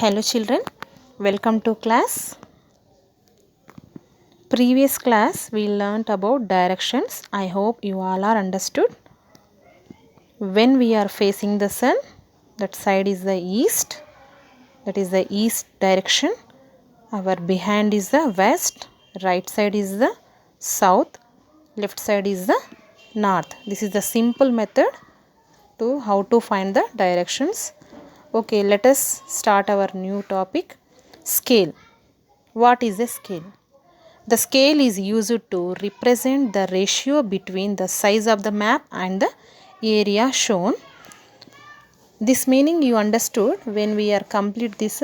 Hello children, welcome to class. Previous class we learnt about directions. I hope you all are understood. When we are facing the sun, that side is the east, that is the east direction. Our behind is the west, right side is the south, left side is the north. This is the simple method to how to find the directions. Okay, let us start our new topic, scale. What is a scale? The scale is used to represent the ratio between the size of the map and the area shown. This meaning you understood when we are complete this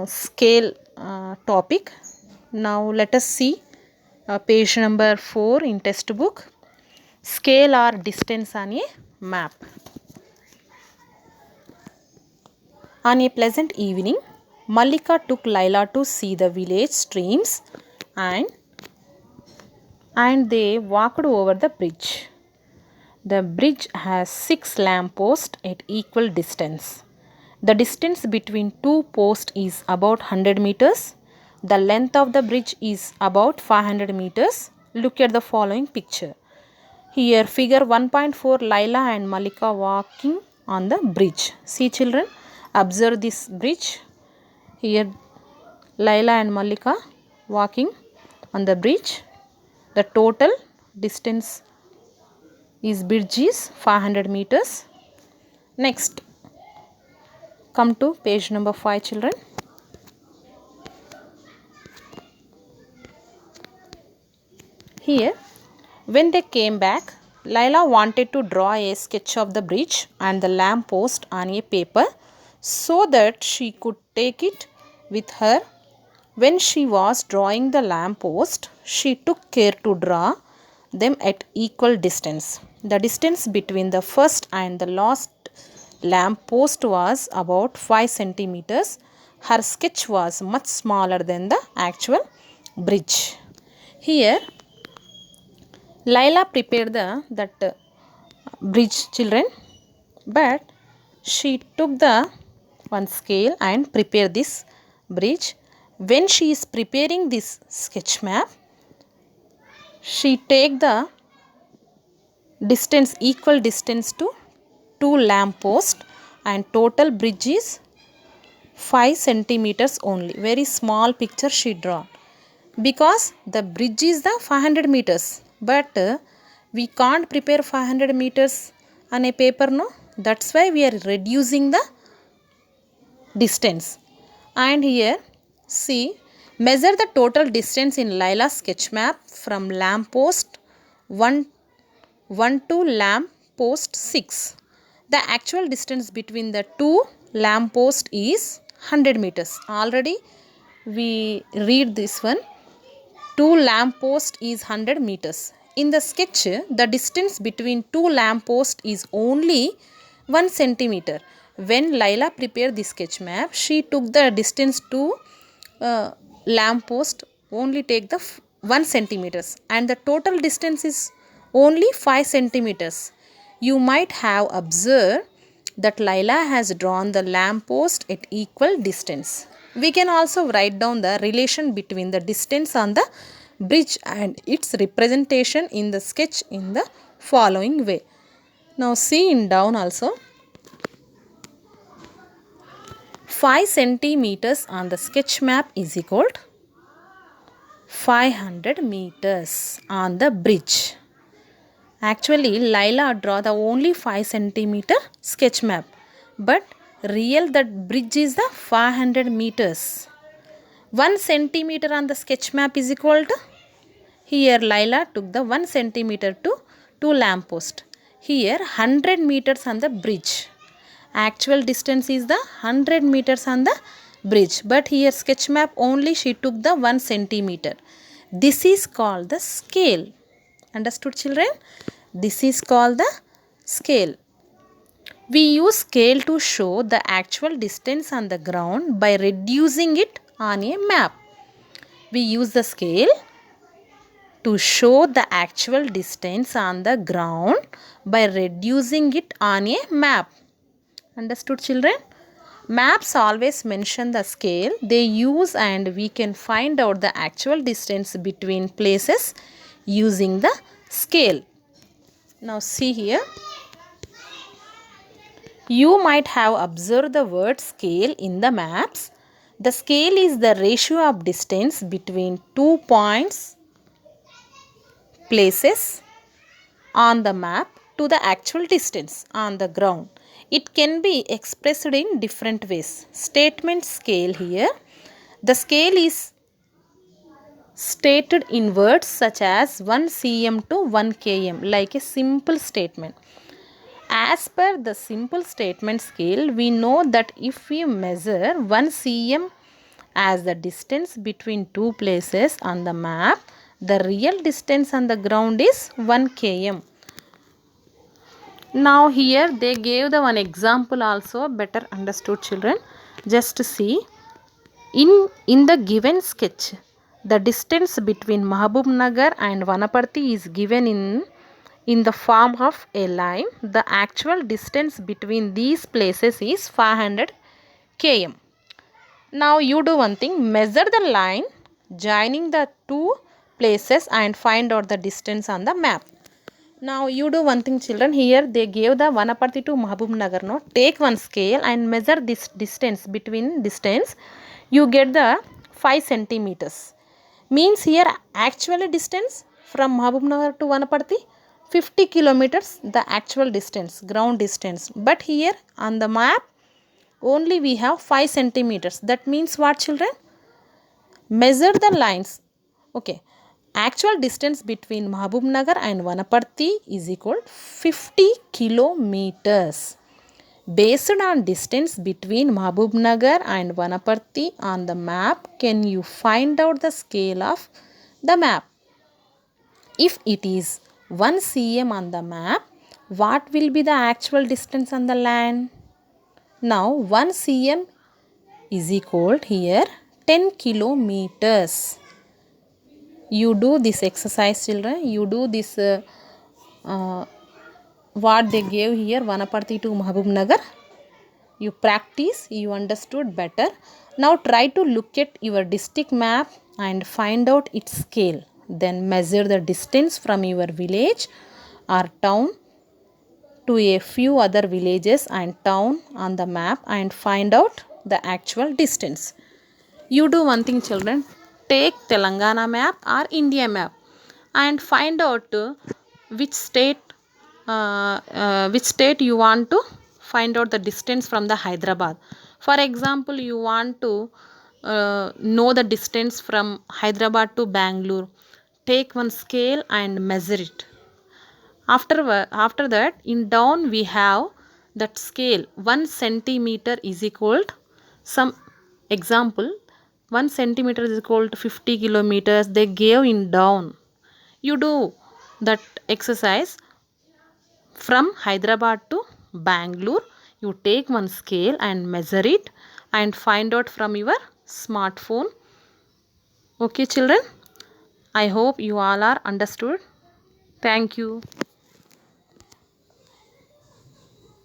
scale topic. Now let us see page number 4 in textbook. Scale or distance on a map. On a pleasant evening, Mallika took Laila to see the village streams and they walked over the bridge. The bridge has 6 lamp posts at equal distance. The distance between two posts is about 100 meters. The length of the bridge is about 500 meters. Look at the following picture. Here figure 1.4, Laila and Mallika walking on the bridge. See children, observe this bridge. Here Laila and Mallika walking on the bridge. The total distance is bridge is 500 meters. Next, come to page number 5 children. Here, when they came back, Laila wanted to draw a sketch of the bridge and the lamp post on a paper so that she could take it with her. When she was drawing the lamp post, she took care to draw them at equal distance. The distance between the first and the last lamp post was about 5 centimeters. Her sketch was much smaller than the actual bridge. Here, Laila prepared that bridge children, but she took the one scale and prepared this bridge. When she is preparing this sketch map, she take the distance, equal distance to 2 lamp posts and total bridge is 5 centimeters only. Very small picture she draw. Because the bridge is the 500 meters, but we can't prepare 500 meters on a paper, no? That's why we are reducing the distance. And here, see, measure the total distance in Laila's sketch map from lamp post 1 to lamp post 6. The actual distance between the two lamp posts is 100 meters. Already we read this one. 2 lamp posts is 100 meters. In the sketch, the distance between 2 lamp posts is only 1 centimeter. When Laila prepared the sketch map, she took the distance to lamp post only take the 1 centimeters and the total distance is only 5 centimeters. You might have observed that Laila has drawn the lamp post at equal distance. We can also write down the relation between the distance on the bridge and its representation in the sketch in the following way. Now see in down also. 5 centimeters on the sketch map is equal to 500 meters on the bridge. Actually, Laila draw the only 5 centimeter sketch map, but real that bridge is the 500 meters. 1 centimeter on the sketch map is equal to, here Laila took the 1 centimeter to 2 lamp post. Here 100 meters on the bridge. Actual distance is the 100 meters on the bridge, but here sketch map only she took the 1 centimeter. This is called the scale. Understood children? This is called the scale. We use scale to show the actual distance on the ground by reducing it on a map. We use the scale to show the actual distance on the ground by reducing it on a map. Understood children? Maps always mention the scale they use, and we can find out the actual distance between places using the scale. Now see here. You might have observed the word scale in the maps. The scale is the ratio of distance between 2 points, places on the map to the actual distance on the ground. It can be expressed in different ways. Statement scale here. The scale is stated in words such as 1 cm to 1 km, like a simple statement. As per the simple statement scale, we know that if we measure 1 cm as the distance between two places on the map, the real distance on the ground is 1 km. Now here they gave the one example also, better understood children. Just see, in the given sketch, the distance between Mahabubnagar and Vanaparthi is given in the form of a line. The actual distance between these places is 500 km. Now you do one thing, measure the line joining the two places and find out the distance on the map. Now you do one thing children, here they gave the Vanaparthi to Mahabubnagar. No? Take one scale and measure this distance between distance. You get the 5 centimeters. Means here actual distance from Mahabubnagar to Vanaparthi 50 kilometers, the actual distance, ground distance. But here on the map only we have 5 centimeters. That means what children? Measure the lines. Okay. Actual distance between Mahabubnagar and Vanaparthi is equal to 50 kilometers. Based on distance between Mahabubnagar and Vanaparthi on the map, can you find out the scale of the map? If it is 1 cm on the map, what will be the actual distance on the land? Now 1 cm is equal to here 10 kilometers. You do this exercise children, you do this what they gave here Vanaparthi to Mahabubnagar. You practice, you understood better. Now try to look at your district map and find out its scale. Then measure the distance from your village or town to a few other villages and town on the map and find out the actual distance. You do one thing children, take Telangana map or India map and find out which state you want to find out the distance from the Hyderabad. For example, you want to know the distance from Hyderabad to Bangalore. Take one scale and measure it. After that, in down we have that scale 1 centimeter is equal to some example 1 centimeter is equal to 50 kilometers they gave in down. You do that exercise from Hyderabad to Bangalore. You take one scale and measure it and find out from your smartphone. Okay children, I hope you all are understood. Thank you.